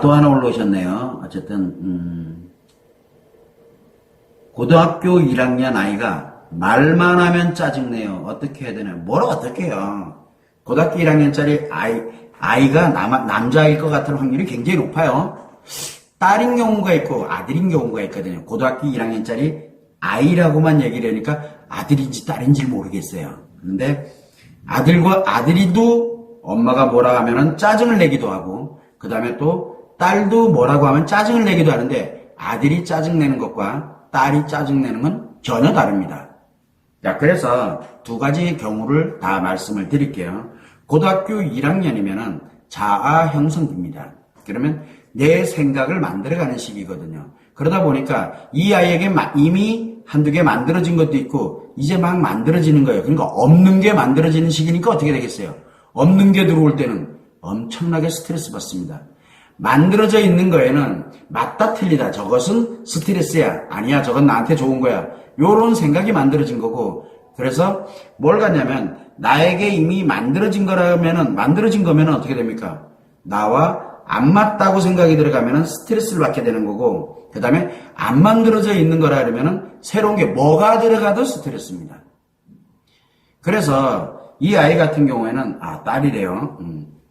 또 하나 올라오셨네요. 어쨌든, 고등학교 1학년 아이가 말만 하면 짜증내요. 어떻게 해야 되나요? 뭘 어떻게 해요? 고등학교 1학년짜리 아이가 남자일 것 같을 확률이 굉장히 높아요. 딸인 경우가 있고 아들인 경우가 있거든요. 고등학교 1학년짜리 아이라고만 얘기를 하니까 아들인지 딸인지 모르겠어요. 그런데 아들이도 엄마가 뭐라 하면은 짜증을 내기도 하고, 그 다음에 또 딸도 뭐라고 하면 짜증을 내기도 하는데, 아들이 짜증내는 것과 딸이 짜증내는 건 전혀 다릅니다. 자, 그래서 두 가지 경우를 다 말씀을 드릴게요. 고등학교 1학년이면은 자아 형성기입니다. 그러면 내 생각을 만들어가는 시기거든요. 그러다 보니까 이 아이에게 이미 한두 개 만들어진 것도 있고 이제 막 만들어지는 거예요. 그러니까 없는 게 만들어지는 시기니까 어떻게 되겠어요? 없는 게 들어올 때는 엄청나게 스트레스 받습니다. 만들어져 있는 거에는 맞다 틀리다, 저것은 스트레스야, 아니야 저건 나한테 좋은 거야, 요런 생각이 만들어진 거고, 그래서 뭘 갖냐면 나에게 이미 만들어진 거면은 어떻게 됩니까? 나와 안 맞다고 생각이 들어가면은 스트레스를 받게 되는 거고, 그 다음에 안 만들어져 있는 거라 그러면은 새로운 게 뭐가 들어가도 스트레스입니다. 그래서 이 아이 같은 경우에는 딸이래요.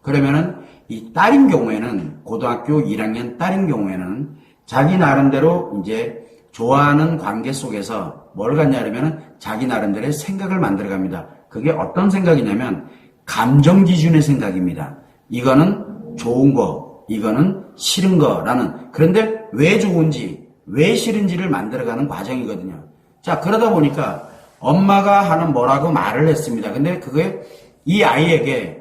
그러면은 이 딸인 경우에는, 고등학교 1학년 딸인 경우에는 자기 나름대로 이제 좋아하는 관계 속에서 뭘 갖냐 그러면은 자기 나름대로의 생각을 만들어갑니다. 그게 어떤 생각이냐면 감정 기준의 생각입니다. 이거는 좋은 거, 이거는 싫은 거라는, 그런데 왜 좋은지, 왜 싫은지를 만들어가는 과정이거든요. 자, 그러다 보니까 엄마가 하는 뭐라고 말을 했습니다. 근데 그게 이 아이에게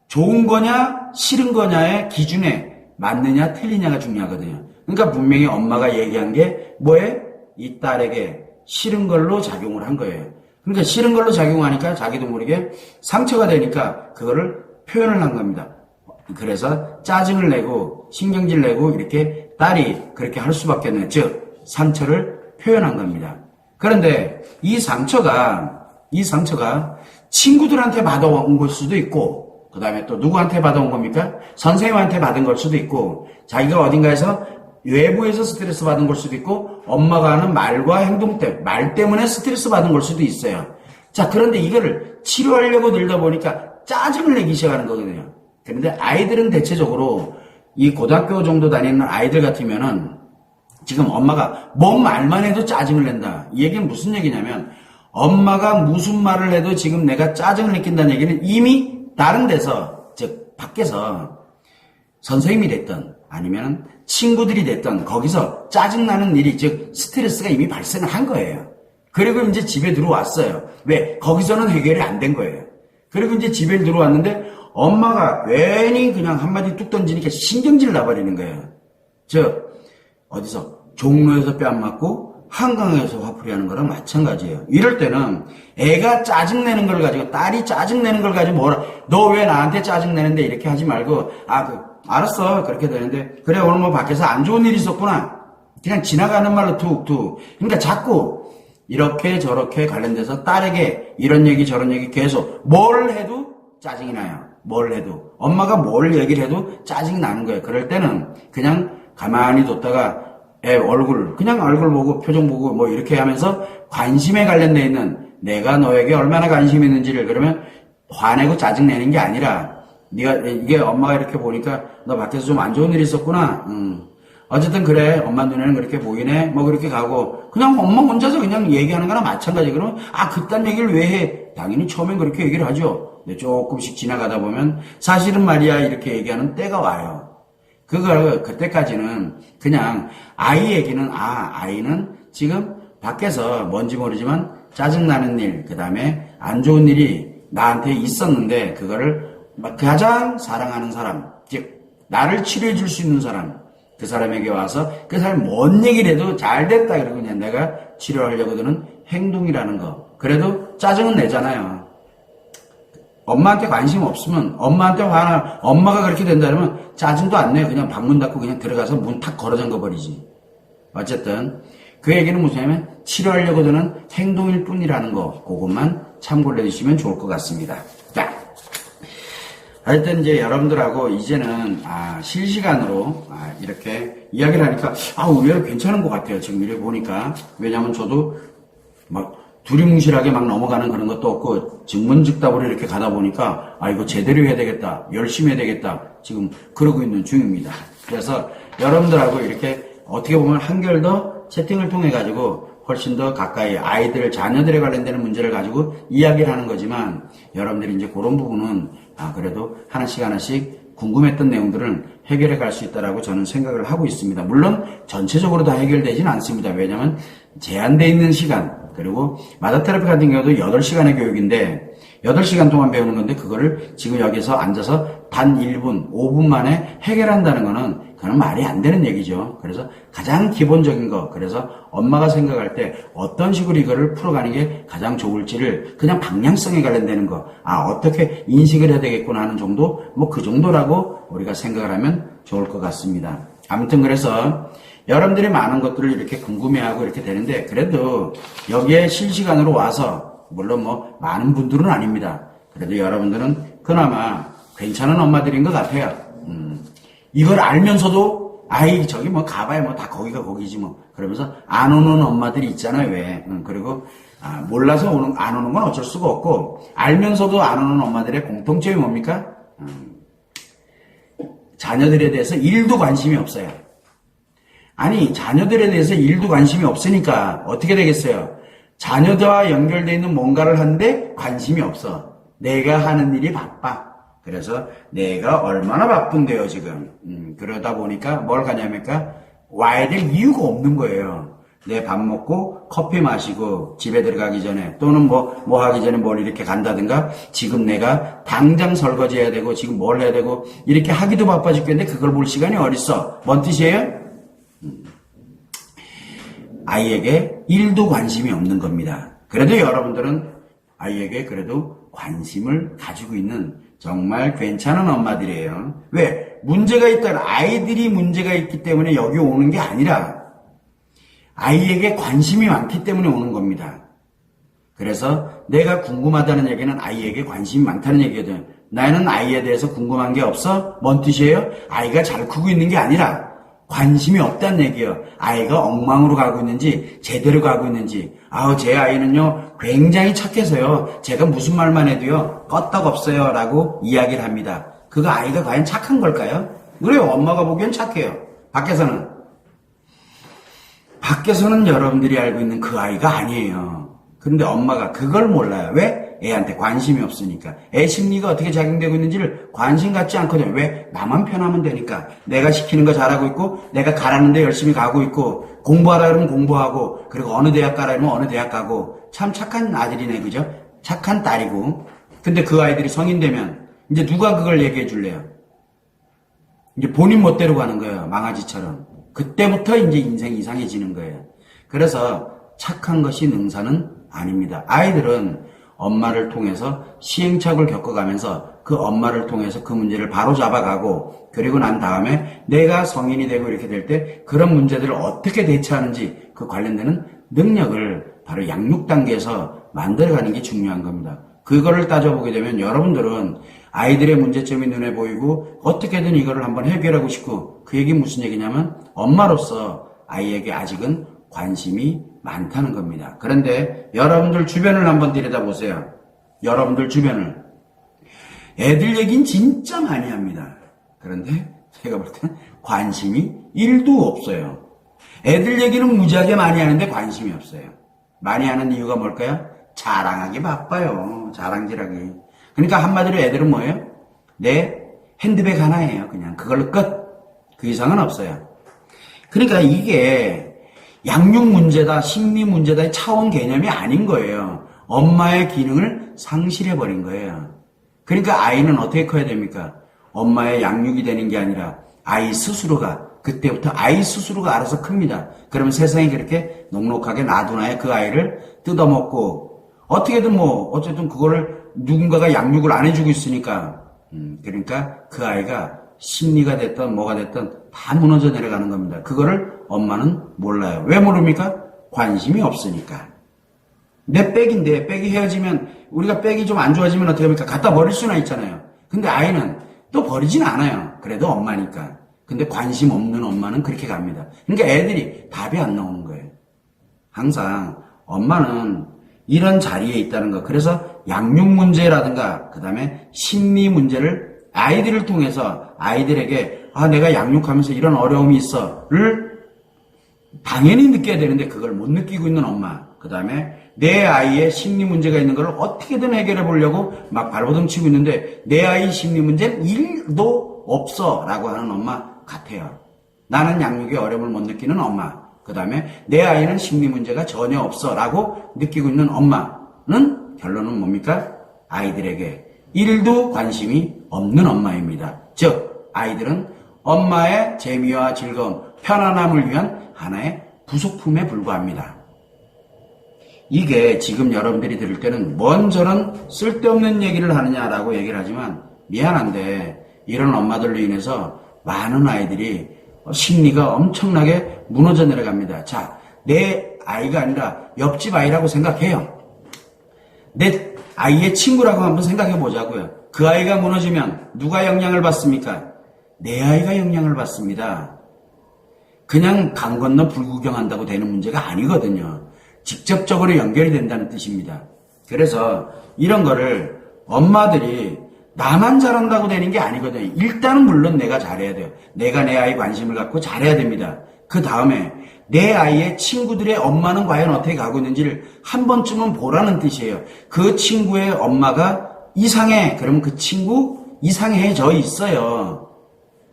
좋은 거냐 싫은 거냐의 기준에 맞느냐 틀리냐가 중요하거든요. 그러니까 분명히 엄마가 얘기한 게 뭐에? 이 딸에게 싫은 걸로 작용을 한 거예요. 그러니까 싫은 걸로 작용하니까 자기도 모르게 상처가 되니까 그거를 표현을 한 겁니다. 그래서 짜증을 내고 신경질 내고 이렇게 딸이 그렇게 할 수밖에 없는, 즉 상처를 표현한 겁니다. 그런데 이 상처가 친구들한테 받아온 걸 수도 있고, 그 다음에 또 누구한테 받아온 겁니까? 선생님한테 받은 걸 수도 있고, 자기가 어딘가에서 외부에서 스트레스 받은 걸 수도 있고, 엄마가 하는 말과 행동 때문에, 말 때문에 스트레스 받은 걸 수도 있어요. 자, 그런데 이거를 치료하려고 들다 보니까 짜증을 내기 시작하는 거거든요. 그런데 아이들은 대체적으로 이 고등학교 정도 다니는 아이들 같으면은 지금 엄마가 뭔 말만 해도 짜증을 낸다. 이 얘기는 무슨 얘기냐면, 엄마가 무슨 말을 해도 지금 내가 짜증을 느낀다는 얘기는 이미 다른 데서, 즉 밖에서 선생님이 됐던 아니면 친구들이 됐던 거기서 짜증나는 일이, 즉 스트레스가 이미 발생을 한 거예요. 그리고 이제 집에 들어왔어요. 왜? 거기서는 해결이 안 된 거예요. 그리고 이제 집에 들어왔는데 엄마가 괜히 그냥 한마디 뚝 던지니까 신경질 나버리는 거예요. 즉 어디서 종로에서 뺨 맞고 한강에서 화풀이 하는 거랑 마찬가지예요. 이럴 때는 애가 짜증내는 걸 가지고, 딸이 짜증내는 걸 가지고 너 왜 나한테 짜증내는데 이렇게 하지 말고, 알았어. 그렇게 되는데, 그래, 오늘 뭐 밖에서 안 좋은 일이 있었구나. 그냥 지나가는 말로 툭툭. 그러니까 자꾸 이렇게 저렇게 관련돼서 딸에게 이런 얘기 저런 얘기 계속 뭘 해도 짜증이 나요. 뭘 해도. 엄마가 뭘 얘기를 해도 짜증이 나는 거예요. 그럴 때는 그냥 가만히 뒀다가 애 그냥 얼굴 보고 표정 보고 뭐 이렇게 하면서 관심에 관련되어 있는, 내가 너에게 얼마나 관심이 있는지를, 그러면 화내고 짜증내는 게 아니라, 이게 엄마가 이렇게 보니까 너 밖에서 좀 안 좋은 일이 있었구나. 어쨌든 그래, 엄마 눈에는 그렇게 보이네. 뭐 그렇게 가고, 그냥 엄마 혼자서 그냥 얘기하는 거랑 마찬가지. 그러면 그딴 얘기를 왜 해? 당연히 처음엔 그렇게 얘기를 하죠. 근데 조금씩 지나가다 보면 사실은 말이야 이렇게 얘기하는 때가 와요. 그때까지는 그냥 아이 얘기는, 아이는 지금 밖에서 뭔지 모르지만 짜증나는 일, 그 다음에 안 좋은 일이 나한테 있었는데, 그거를 가장 사랑하는 사람, 즉 나를 치료해 줄 수 있는 사람, 그 사람에게 와서 그 사람이 뭔 얘기를 해도 잘 됐다 그러고 그냥 내가 치료하려고 드는 행동이라는 거. 그래도 짜증은 내잖아요. 엄마한테 관심 없으면, 엄마한테 엄마가 그렇게 된다면 짜증도 안 내요. 그냥 방문 닫고 그냥 들어가서 문 탁 걸어 잠궈 버리지. 어쨌든 그 얘기는 무엇이냐면 치료하려고 드는 행동일 뿐이라는 거, 그것만 참고를 해주시면 좋을 것 같습니다. 자, 하여튼 이제 여러분들하고 이제는 실시간으로 이렇게 이야기를 하니까 의외로 괜찮은 것 같아요. 지금 이렇게 보니까. 왜냐면 저도 막 두리뭉실하게 막 넘어가는 그런 것도 없고 증문즉답으로 이렇게 가다 보니까 이거 제대로 해야 되겠다, 열심히 해야 되겠다, 지금 그러고 있는 중입니다. 그래서 여러분들하고 이렇게 어떻게 보면 한결 더 채팅을 통해 가지고 훨씬 더 가까이 아이들, 자녀들에 관련되는 문제를 가지고 이야기를 하는 거지만, 여러분들이 이제 그런 부분은 그래도 하나씩 하나씩 궁금했던 내용들은 해결해 갈 수 있다라고 저는 생각을 하고 있습니다. 물론 전체적으로 다 해결되지는 않습니다. 왜냐하면 제한되어 있는 시간, 그리고 마더 테라피 같은 경우도 8시간의 교육인데 8시간 동안 배우는 건데, 그거를 지금 여기서 앉아서 단 1분, 5분 만에 해결한다는 거는 그건 말이 안 되는 얘기죠. 그래서 가장 기본적인 거, 그래서 엄마가 생각할 때 어떤 식으로 이거를 풀어가는 게 가장 좋을지를 그냥 방향성에 관련되는 거, 어떻게 인식을 해야 되겠구나 하는 정도, 그 정도라고 우리가 생각을 하면 좋을 것 같습니다. 아무튼 그래서 여러분들이 많은 것들을 이렇게 궁금해하고 이렇게 되는데, 그래도 여기에 실시간으로 와서, 물론 많은 분들은 아닙니다. 그래도 여러분들은 그나마 괜찮은 엄마들인 것 같아요. 이걸 알면서도 저기 가봐야 다 거기가 거기지 그러면서 안 오는 엄마들이 있잖아요. 왜? 그리고 몰라서 안 오는 건 어쩔 수가 없고, 알면서도 안 오는 엄마들의 공통점이 뭡니까? 자녀들에 대해서 1도 관심이 없어요. 아니, 자녀들에 대해서 1도 관심이 없으니까 어떻게 되겠어요? 자녀들과 연결되어 있는 뭔가를 하는데 관심이 없어. 내가 하는 일이 바빠. 그래서 내가 얼마나 바쁜데요, 지금. 그러다 보니까 뭘 가냐니까 와야 될 이유가 없는 거예요. 내 밥 먹고 커피 마시고 집에 들어가기 전에, 또는 뭐 하기 전에 뭘 이렇게 간다든가, 지금 내가 당장 설거지 해야 되고 지금 뭘 해야 되고 이렇게 하기도 바빠 죽겠는데 그걸 볼 시간이 어딨어. 뭔 뜻이에요? 아이에게 1도 관심이 없는 겁니다. 그래도 여러분들은 아이에게 그래도 관심을 가지고 있는 정말 괜찮은 엄마들이에요. 왜? 문제가 있다는, 아이들이 문제가 있기 때문에 여기 오는 게 아니라 아이에게 관심이 많기 때문에 오는 겁니다. 그래서 내가 궁금하다는 얘기는 아이에게 관심이 많다는 얘기거든. 나는 아이에 대해서 궁금한 게 없어? 뭔 뜻이에요? 아이가 잘 크고 있는 게 아니라 관심이 없다는 얘기예요. 아이가 엉망으로 가고 있는지 제대로 가고 있는지. 제 아이는요 굉장히 착해서요, 제가 무슨 말만 해도요 껐떡없어요 라고 이야기를 합니다. 그거 아이가 과연 착한 걸까요? 그래요, 엄마가 보기엔 착해요. 밖에서는 여러분들이 알고 있는 그 아이가 아니에요. 그런데 엄마가 그걸 몰라요. 왜? 애한테 관심이 없으니까. 애 심리가 어떻게 작용되고 있는지를 관심 갖지 않거든요. 왜? 나만 편하면 되니까. 내가 시키는 거 잘하고 있고, 내가 가라는 데 열심히 가고 있고, 공부하라 그러면 공부하고, 그리고 어느 대학 가라 그러면 어느 대학 가고. 참 착한 아들이네, 그죠? 착한 딸이고. 근데 그 아이들이 성인 되면 이제 누가 그걸 얘기해 줄래요? 이제 본인 멋대로 가는 거예요. 망아지처럼. 그때부터 이제 인생이 이상해지는 거예요. 그래서 착한 것이 능사는 아닙니다. 아이들은 엄마를 통해서 시행착오를 겪어가면서 그 엄마를 통해서 그 문제를 바로 잡아가고, 그리고 난 다음에 내가 성인이 되고 이렇게 될 때 그런 문제들을 어떻게 대처하는지 그 관련되는 능력을 바로 양육 단계에서 만들어가는 게 중요한 겁니다. 그거를 따져보게 되면 여러분들은 아이들의 문제점이 눈에 보이고 어떻게든 이거를 한번 해결하고 싶고, 그 얘기 무슨 얘기냐면 엄마로서 아이에게 아직은 관심이 많다는 겁니다. 그런데 여러분들 주변을 한번 들여다보세요. 여러분들 주변을. 애들 얘기는 진짜 많이 합니다. 그런데 제가 볼 때는 관심이 1도 없어요. 애들 얘기는 무지하게 많이 하는데 관심이 없어요. 많이 하는 이유가 뭘까요? 자랑하기 바빠요. 자랑질하기. 그러니까 한마디로 애들은 뭐예요? 내 핸드백 하나예요. 그냥 그걸로 끝. 그 이상은 없어요. 그러니까 이게 양육 문제다, 심리 문제다의 차원 개념이 아닌 거예요. 엄마의 기능을 상실해버린 거예요. 그러니까 아이는 어떻게 커야 됩니까? 엄마의 양육이 되는 게 아니라 아이 스스로가, 그때부터 아이 스스로가 알아서 큽니다. 그러면 세상에 그렇게 넉넉하게 놔두나요? 그 아이를 뜯어먹고, 어떻게든 어쨌든 그거를 누군가가 양육을 안 해주고 있으니까, 그러니까 그 아이가 심리가 됐든 뭐가 됐든 다 무너져 내려가는 겁니다. 그거를 엄마는 몰라요. 왜 모릅니까? 관심이 없으니까. 내 백인데, 백이 헤어지면, 우리가 백이 좀 안 좋아지면 어떻게 합니까? 갖다 버릴 수나 있잖아요. 근데 아이는 또 버리진 않아요. 그래도 엄마니까. 근데 관심 없는 엄마는 그렇게 갑니다. 그러니까 애들이 답이 안 나오는 거예요. 항상 엄마는 이런 자리에 있다는 거. 그래서 양육 문제라든가 그 다음에 심리 문제를 아이들을 통해서 아이들에게 내가 양육하면서 이런 어려움이 있어를 당연히 느껴야 되는데 그걸 못 느끼고 있는 엄마. 그 다음에 내 아이의 심리 문제가 있는 걸 어떻게든 해결해 보려고 막 발버둥 치고 있는데 내 아이 심리 문제는 1도 없어 라고 하는 엄마 같아요. 나는 양육에 어려움을 못 느끼는 엄마. 그 다음에 내 아이는 심리 문제가 전혀 없어 라고 느끼고 있는 엄마는 결론은 뭡니까? 아이들에게 1도 관심이 없는 엄마입니다. 즉 아이들은 엄마의 재미와 즐거움, 편안함을 위한 하나의 부속품에 불과합니다. 이게 지금 여러분들이 들을 때는 뭔 저런 쓸데없는 얘기를 하느냐라고 얘기를 하지만 미안한데 이런 엄마들로 인해서 많은 아이들이 심리가 엄청나게 무너져 내려갑니다. 자, 내 아이가 아니라 옆집 아이라고 생각해요. 내 아이의 친구라고 한번 생각해 보자고요. 그 아이가 무너지면 누가 영향을 받습니까? 내 아이가 영향을 받습니다. 그냥 강 건너 불구경한다고 되는 문제가 아니거든요. 직접적으로 연결이 된다는 뜻입니다. 그래서 이런 거를 엄마들이 나만 잘한다고 되는 게 아니거든요. 일단은 물론 내가 잘해야 돼요. 내가 내 아이 관심을 갖고 잘해야 됩니다. 그 다음에 내 아이의 친구들의 엄마는 과연 어떻게 가고 있는지를 한 번쯤은 보라는 뜻이에요. 그 친구의 엄마가 이상해. 그러면 그 친구 이상해져 있어요.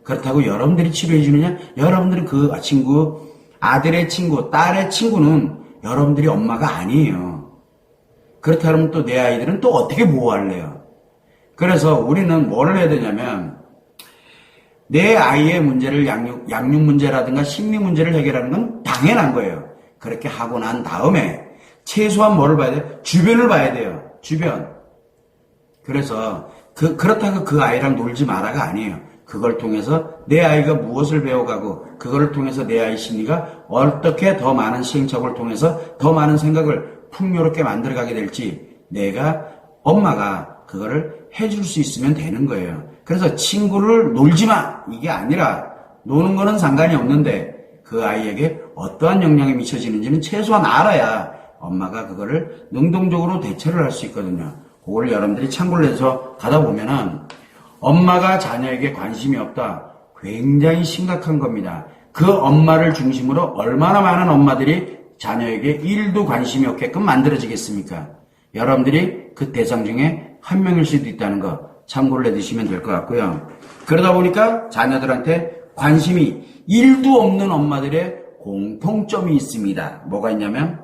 그렇다고 여러분들이 치료해 주느냐? 여러분들은 그 친구, 아들의 친구, 딸의 친구는 여러분들이 엄마가 아니에요. 그렇다면 또 내 아이들은 또 어떻게 보호할래요? 그래서 우리는 뭐를 해야 되냐면 내 아이의 문제를 양육 문제라든가 심리 문제를 해결하는 건 당연한 거예요. 그렇게 하고 난 다음에 최소한 뭐를 봐야 돼요? 주변을 봐야 돼요. 주변. 그래서 그렇다고 그 아이랑 놀지 마라가 아니에요. 그걸 통해서 내 아이가 무엇을 배워가고 그걸 통해서 내 아이 심리가 어떻게 더 많은 시행착오를 통해서 더 많은 생각을 풍요롭게 만들어가게 될지 내가 엄마가 그거를 해줄 수 있으면 되는 거예요. 그래서 친구를 놀지 마 이게 아니라 노는 거는 상관이 없는데 그 아이에게 어떠한 영향이 미쳐지는지는 최소한 알아야 엄마가 그거를 능동적으로 대처를 할 수 있거든요. 그걸 여러분들이 참고를 해서 가다 보면은 엄마가 자녀에게 관심이 없다. 굉장히 심각한 겁니다. 그 엄마를 중심으로 얼마나 많은 엄마들이 자녀에게 1도 관심이 없게끔 만들어지겠습니까? 여러분들이 그 대상 중에 한 명일 수도 있다는 거 참고를 해두시면 될 것 같고요. 그러다 보니까 자녀들한테 관심이 1도 없는 엄마들의 공통점이 있습니다. 뭐가 있냐면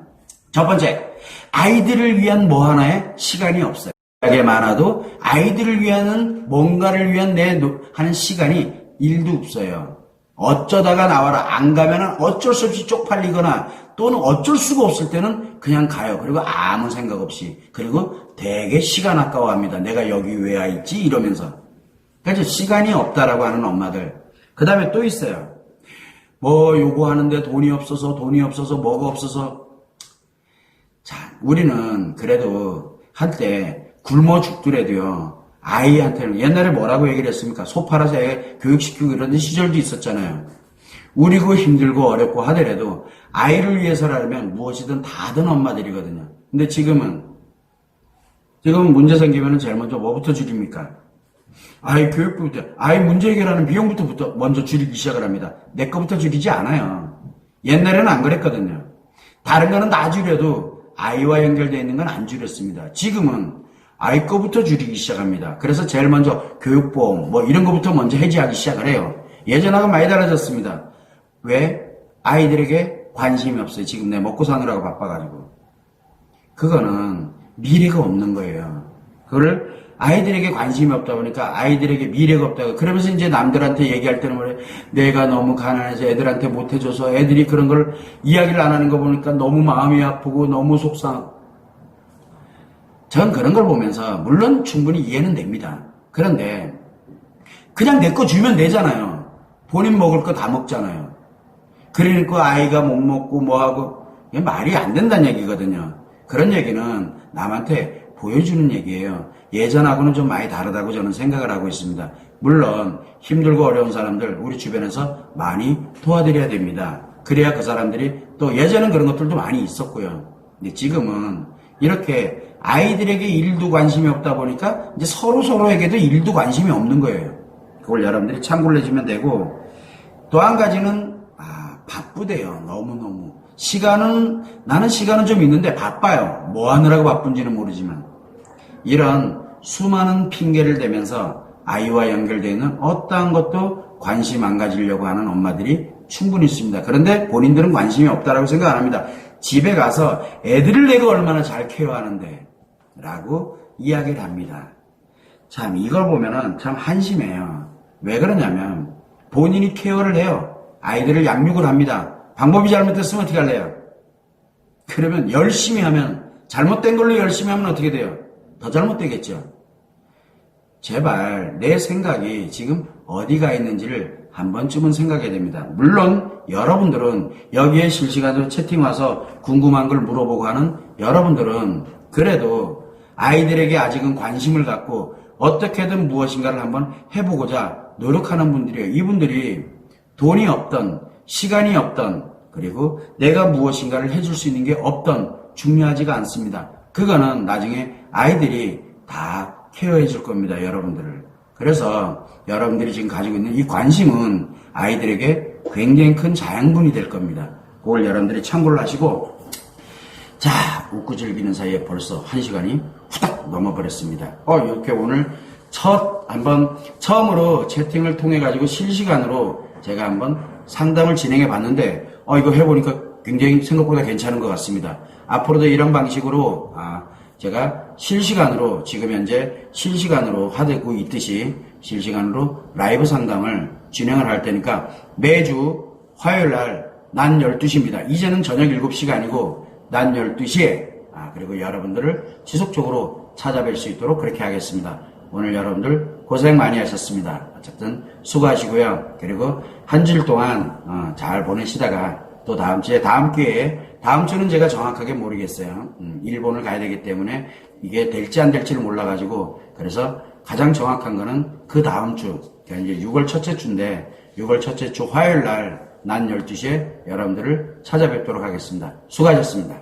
첫 번째, 아이들을 위한 뭐 하나에 시간이 없어요. 게 많아도 아이들을 위한 뭔가를 위한 하는 시간이 1도 없어요. 어쩌다가 나와라 안 가면은 어쩔 수 없이 쪽팔리거나 또는 어쩔 수가 없을 때는 그냥 가요. 그리고 아무 생각 없이. 그리고 되게 시간 아까워합니다. 내가 여기 왜 와 있지? 이러면서. 그래서 시간이 없다라고 하는 엄마들. 그 다음에 또 있어요. 뭐 요구하는데 돈이 없어서 뭐가 없어서. 자, 우리는 그래도 한때 굶어 죽더라도요. 아이한테는 옛날에 뭐라고 얘기를 했습니까? 소 팔아서 애 교육시키고 이런 시절도 있었잖아요. 우리고 힘들고 어렵고 하더라도 아이를 위해서라면 무엇이든 다 하던 엄마들이거든요. 근데 지금은 문제 생기면 제일 먼저 뭐부터 줄입니까? 아이 교육부부터, 아이 문제 해결하는 비용부터 먼저 줄이기 시작을 합니다. 내 거부터 줄이지 않아요. 옛날에는 안 그랬거든요. 다른 거는 다 줄여도 아이와 연결되어 있는 건 안 줄였습니다. 지금은 아이 거부터 줄이기 시작합니다. 그래서 제일 먼저 교육보험 뭐 이런 거부터 먼저 해지하기 시작을 해요. 예전하고 많이 달라졌습니다. 왜? 아이들에게 관심이 없어요. 지금 내 먹고 사느라고 바빠가지고. 그거는 미래가 없는 거예요. 그거를 아이들에게 관심이 없다 보니까 아이들에게 미래가 없다고. 그러면서 이제 남들한테 얘기할 때는 뭐래? 내가 너무 가난해서 애들한테 못해줘서 애들이 그런 걸 이야기를 안 하는 거 보니까 너무 마음이 아프고 너무 속상. 전 그런 걸 보면서 물론 충분히 이해는 됩니다. 그런데 그냥 내 거 주면 되잖아요. 본인 먹을 거 다 먹잖아요. 그러니까 아이가 못 먹고 뭐하고 이게 말이 안 된다는 얘기거든요. 그런 얘기는 남한테 보여주는 얘기예요. 예전하고는 좀 많이 다르다고 저는 생각을 하고 있습니다. 물론 힘들고 어려운 사람들 우리 주변에서 많이 도와드려야 됩니다. 그래야 그 사람들이 또 예전엔 그런 것들도 많이 있었고요. 근데 지금은 이렇게 아이들에게 일도 관심이 없다 보니까 이제 서로에게도 일도 관심이 없는 거예요. 그걸 여러분들이 참고를 해주면 되고, 또 한 가지는 바쁘대요. 너무너무. 나는 시간은 좀 있는데 바빠요. 뭐 하느라고 바쁜지는 모르지만. 이런 수많은 핑계를 대면서 아이와 연결되어 있는 어떠한 것도 관심 안 가지려고 하는 엄마들이 충분히 있습니다. 그런데 본인들은 관심이 없다라고 생각 안 합니다. 집에 가서 애들을 내가 얼마나 잘 케어하는데 라고 이야기를 합니다. 참 이걸 보면은 참 한심해요. 왜 그러냐면 본인이 케어를 해요. 아이들을 양육을 합니다. 방법이 잘못됐으면 어떻게 할래요? 그러면 열심히 하면, 잘못된 걸로 열심히 하면 어떻게 돼요? 더 잘못되겠죠. 제발 내 생각이 지금 어디가 있는지를 한 번쯤은 생각해야 됩니다. 물론 여러분들은 여기에 실시간으로 채팅 와서 궁금한 걸 물어보고 하는 여러분들은 그래도 아이들에게 아직은 관심을 갖고 어떻게든 무엇인가를 한번 해보고자 노력하는 분들이에요. 이분들이 돈이 없던, 시간이 없던, 그리고 내가 무엇인가를 해줄 수 있는 게 없던 중요하지가 않습니다. 그거는 나중에 아이들이 다 케어해 줄 겁니다. 여러분들을. 그래서 여러분들이 지금 가지고 있는 이 관심은 아이들에게 굉장히 큰 자양분이 될 겁니다. 그걸 여러분들이 참고를 하시고, 자, 웃고 즐기는 사이에 벌써 1시간이 후딱 넘어버렸습니다. 이렇게 오늘 처음으로 채팅을 통해 가지고 실시간으로 제가 한번 상담을 진행해 봤는데, 이거 해보니까 굉장히 생각보다 괜찮은 것 같습니다. 앞으로도 이런 방식으로, 제가 실시간으로, 지금 현재 실시간으로 하고 있듯이 실시간으로 라이브 상담을 진행을 할 테니까 매주 화요일 날 낮 12시입니다. 이제는 저녁 7시가 아니고 낮 12시에, 그리고 여러분들을 지속적으로 찾아뵐 수 있도록 그렇게 하겠습니다. 오늘 여러분들 고생 많이 하셨습니다. 어쨌든 수고하시고요. 그리고 한 주일 동안 잘 보내시다가 또 다음 기회에, 다음 주는 제가 정확하게 모르겠어요. 일본을 가야 되기 때문에 이게 될지 안 될지를 몰라가지고, 그래서 가장 정확한 거는 그 다음 주, 그러니까 이제 6월 첫째 주인데 6월 첫째 주 화요일 날 낮 12시에 여러분들을 찾아뵙도록 하겠습니다. 수고하셨습니다.